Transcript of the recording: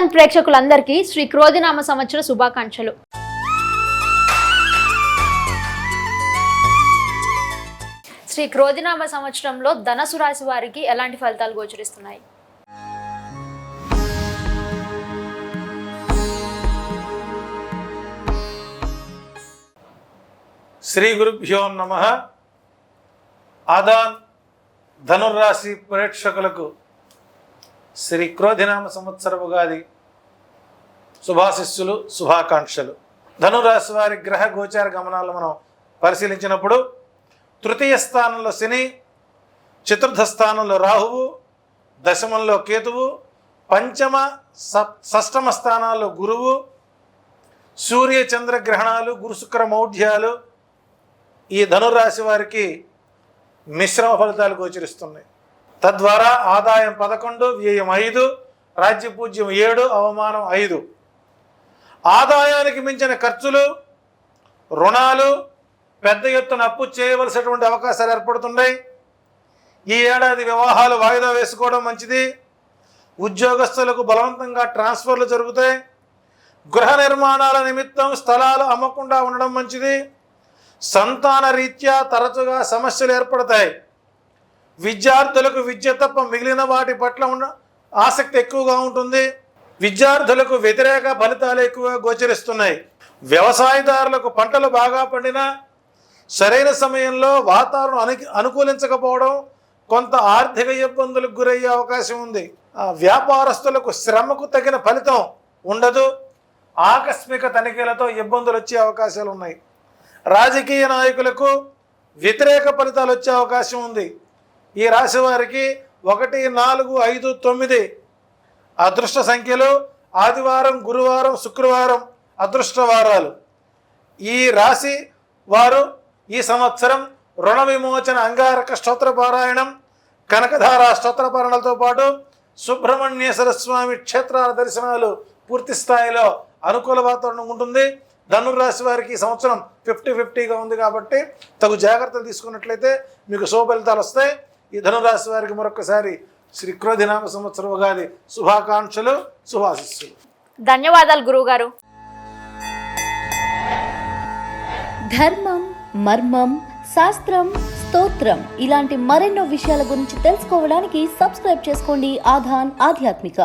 ఆదాన్ ప్రేక్షకులందరికీ శ్రీ క్రోధినామ సంవత్సర శుభాకాంక్షలు. శ్రీ క్రోధినామ సంవత్సరంలో ధనుసు రాశి వారికి ఎలాంటి ఫలితాలు గోచరిస్తున్నాయి? శ్రీ గురుభ్యో నమః. ఆదాన్ ధనుర్రాశి ప్రేక్షకులకు శ్రీ క్రోధినామ సంవత్సర ఉగాది శుభాశిస్సులు, శుభాకాంక్షలు. ధనురాశి వారి గ్రహ గోచార గమనాలు మనం పరిశీలించినప్పుడు తృతీయ స్థానంలో శని, చతుర్థ స్థానంలో రాహువు, దశమంలో కేతువు, పంచమ షష్టమ స్థానాల్లో గురువు, సూర్య చంద్ర గ్రహణాలు, గురు శుక్ర మౌఢ్యాలు ఈ ధనురాశి వారికి మిశ్రమ ఫలితాలు గోచరిస్తున్నాయి. తద్వారా ఆదాయం 11, వ్యయం 5, రాజ్యపూజ్యం 7, అవమానం 5. ఆదాయానికి మించిన ఖర్చులు, రుణాలు, పెద్ద ఎత్తున అప్పు చేయవలసినటువంటి అవకాశాలు ఏర్పడుతున్నాయి. ఈ ఏడాది వివాహాలు వాయిదా వేసుకోవడం మంచిది. ఉద్యోగస్తులకు బలవంతంగా ట్రాన్స్ఫర్లు జరుగుతాయి. గృహ నిర్మాణాల నిమిత్తం స్థలాలు అమ్మకుండా ఉండడం మంచిది. సంతాన రీత్యా తరచుగా సమస్యలు ఏర్పడతాయి. విద్యార్థులకు విద్య తప్ప మిగిలిన వాటి పట్ల ఉన్న ఆసక్తి ఎక్కువగా ఉంటుంది. విద్యార్థులకు వ్యతిరేక ఫలితాలు ఎక్కువగా గోచరిస్తున్నాయి. వ్యవసాయదారులకు పంటలు బాగా పండినా సరైన సమయంలో వాతావరణం అనుకూలించకపోవడం కొంత ఆర్థిక ఇబ్బందులకు గురయ్యే అవకాశం ఉంది. వ్యాపారస్తులకు శ్రమకు తగిన ఫలితం ఉండదు. ఆకస్మిక తనిఖీలతో ఇబ్బందులు వచ్చే అవకాశాలు ఉన్నాయి. రాజకీయ నాయకులకు వ్యతిరేక ఫలితాలు వచ్చే అవకాశం ఉంది. ఈ రాశి వారికి 1, 4, 5, 9 అదృష్ట సంఖ్యలు. ఆదివారం, గురువారం, శుక్రవారం అదృష్ట వారాలు. ఈ రాశి వారు ఈ సంవత్సరం రుణ విమోచన అంగారక స్తోత్ర పారాయణం, కనకధార స్తోత్ర పారాయణలతో పాటు సుబ్రహ్మణ్యేశ్వర స్వామి క్షేత్రాల దర్శనాలు పూర్తి స్థాయిలో అనుకూల వాతావరణం ఉంటుంది. ధనుర్రాశి వారికి ఈ సంవత్సరం 50-50గా ఉంది కాబట్టి తగు జాగ్రత్తలు తీసుకున్నట్లయితే మీకు శుభ ఫలితాలు వస్తాయి. ఈ ధనురాశి వారికి మరొకసారి శ్రీ క్రోధినామ సంవత్సర ఉగాది శుభాకాంక్షలు, శుభాశిస్సులు. ధన్యవాదాలు గురువుగారు. ధర్మం, మర్మం, శాస్త్రం, స్తోత్రం ఇలాంటి మరెన్నో విషయాల గురించి తెలుసుకోవడానికి సబ్స్క్రైబ్ చేసుకోండి ఆధాన్ ఆధ్యాత్మిక.